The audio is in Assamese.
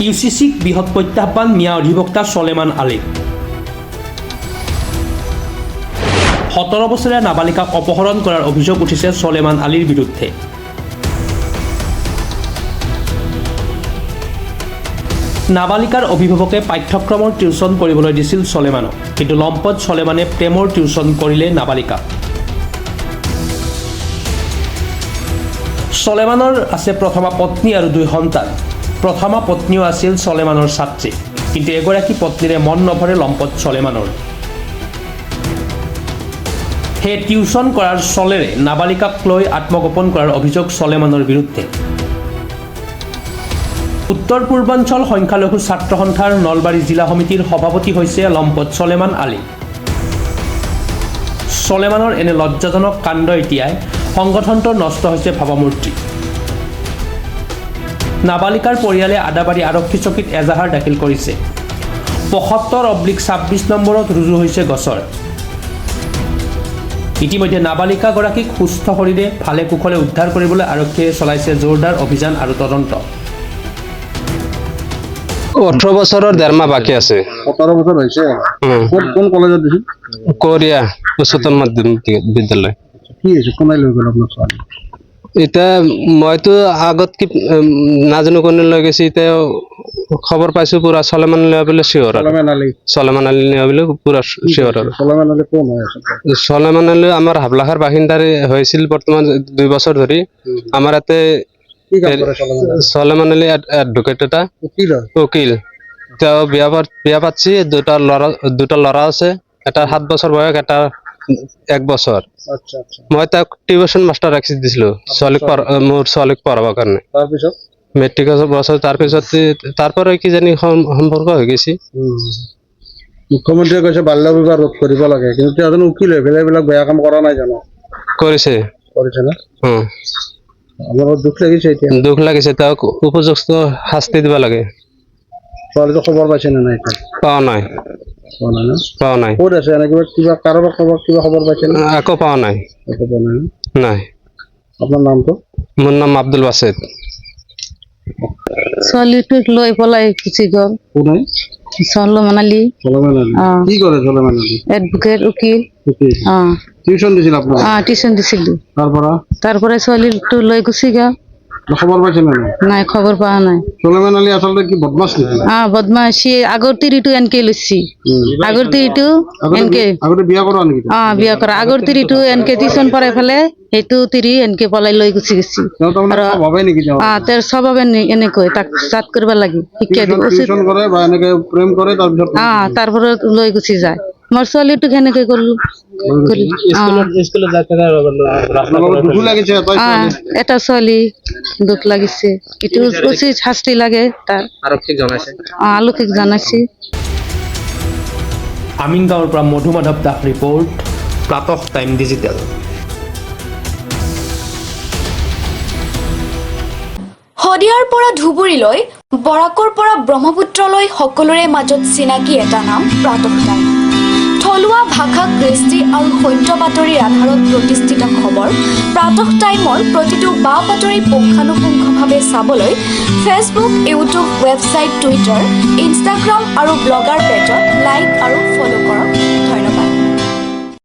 ইউসিসিক বৃহৎ প্ৰত্যাহ্বান মিয়া অধিবক্তা চলেমান আলীৰ 17 বছৰীয়া নাবালিকাক অপহৰণ কৰাৰ অভিযোগ উঠিছে চলেমান আলীৰ বিৰুদ্ধে। নাবালিকাৰ অভিভাৱকে পাঠ্যক্ৰমৰ টিউচন কৰিবলৈ দিছিল চলেমানক, কিন্তু লম্পট চলেমানে প্ৰেমৰ টিউচন কৰিলে নাবালিকাক। চলেমানৰ আছে প্ৰথমা পত্নী আৰু 2 সন্তান। প্ৰথমা পত্নীও আছিল চলেমানৰ ছাত্ৰী, কিন্তু এগৰাকী পত্নীৰে মন নভৰে লম্পট চলেমানৰ। সেই টিউচন কৰাৰ চলেৰে নাবালিকাক লৈ আত্মগোপন কৰাৰ অভিযোগ চলেমানৰ বিৰুদ্ধে। উত্তৰ পূৰ্বাঞ্চল সংখ্যালঘু ছাত্ৰ সন্থাৰ নলবাৰী জিলা সমিতিৰ সভাপতি হৈছে লম্পট চলেমান আলী। চলেমানৰ এনে লজ্জাজনক কাণ্ড এতিয়াই সংগঠনটোৰ নষ্ট হৈছে ভাৱমূৰ্তি। নাবালিকাৰ পৰিয়ালে আদাবাৰী আৰক্ষী চকীত এজাহাৰ দাখিল কৰিছে। ৭৫/26 নম্বৰত ৰুজু হৈছে গোচৰ। ইতিমধ্যে নাবালিকাগৰাকীক সুস্থ শৰীৰে ভালে কুশলে উদ্ধাৰ কৰিবলৈ আৰক্ষীয়ে চলাইছে জোৰদাৰ অভিযান আৰু তদন্ত। 18 বছৰৰ 1.5 মাহ বাকী আছে। 17 বছৰ হৈছে। কোন কলেজত দিছিল? কোৰিয়া উচ্চতৰ মাধ্যমিক বিদ্যালয়। কি হৈছে? কোনে লৈ গ'ল আপোনাৰ ছোৱালী? এতিয়া মইতো আগত কি নাজানো কোনে লৈ গৈছে। এতিয়া খবৰ পাইছো পুৰা চলেমান লৈ বোলে চিঞৰ। চলেমান আলী লৈ বোলে পুৰা চিঞৰ। চলেমান আলী কোন হয় আচলতে? চলেমান আলী আমাৰ হাবলাখাৰ বাসিন্দাৰ হৈছিল বৰ্তমান 2 বছৰ ধৰি। আমাৰ ইয়াতে চলেমান আলী এডভোকেট এটা উকিল। তেওঁ বিয়া পাতিছে, 2টা ল'ৰা আছে। এটা 7 বছৰ বয়স, এটা 1 বছৰ। মই তাক টিউচন মাষ্টাৰ ৰাখি দিছিলো মোৰ ছোৱালীক পঢ়াবৰ কাৰণে। তাৰপিছত মেট্ৰিক বছৰ তাৰপৰা কি জানি সম্পৰ্ক হৈ গৈছে। মুখ্যমন্ত্ৰীয়ে কৈছে বাল্য বিবাহ ৰোধ কৰিব লাগে, কিন্তু এজন উকিল হৈ পেলাই এইবিলাক বেয়া কাম কৰা নাই জানো? কৰিছে না? আমাৰ দুখ লাগিছে। এতিয়া দুখ লাগিছে, তেওঁক উপযুক্ত শাস্তি দিব লাগে। ছোৱালীটো খবৰ পাইছে নে নাই? পোৱা নাই। ক'ত আছে? এনে কিবা কাৰোবাৰ কিবা খবৰ পাইছে নে? একো পোৱা নাই। নাই। আপোনাৰ নামটো? মোৰ নাম আব্দুল বাছেদ। ছোৱালীটোক লৈ পলাই গুচি গ'ল। কোনে? চলেমান আলী। কি কৰে চলেমান আলী? এডভোকেট, উকিল। টিউচন দিছিল আপোনাক? টিউচন দিছিলো। তাৰপৰা ছোৱালীটো লৈ গুচি গ'ল। খবৰ পাইছে নে নাই? খবৰ পোৱা নাই। চলেমান আলী আচলতে কি বদমাছ নেকি? বদমাছি। আগৰ তিৰিটো এনকে লৈছি। আগৰ তিৰিটো এনকে বিয়া কৰা নেকি? বিয়া কৰা। আগৰ তিৰিটো এনকে টিউচন পঢ়াই পেলে সেইটো তিৰি এনকে পলাই লৈ গুচি গৈছি। তেওঁৰ স্বভাৱে এনেকৈ তাক চাট কৰিব লাগে, শিক্ষা দিব উচিত। তাৰপৰা লৈ গুচি যায়। মোৰ ছোৱালীটোক সেনেকে কৰিলো। এটা ছোৱালী দুখ লাগিছে। এইটো উচিত শাস্তি লাগে তাৰ। আৰক্ষীক জনাইছে। আমিনগাঁৱৰ পৰা Madhu Madhab Das report, Pratah time digital. শদিয়াৰ পৰা ধুবুৰীলৈ, বৰাকৰ পৰা ব্ৰহ্মপুত্ৰলৈ সকলোৰে মাজত চিনাকি এটা নাম প্ৰাতঃ টাইম। থলুৱা ভাষা, কৃষ্টি আৰু সত্য বাতৰিৰ আধাৰত প্ৰতিষ্ঠিত খবৰ প্ৰাতঃ টাইমৰ প্ৰতিটো বা বাতৰি পুংখানুপুংখভাৱে চাবলৈ Facebook, YouTube, website, Twitter, Instagram আৰু ব্লগাৰ পেজত লাইক আৰু ফ'ল' কৰক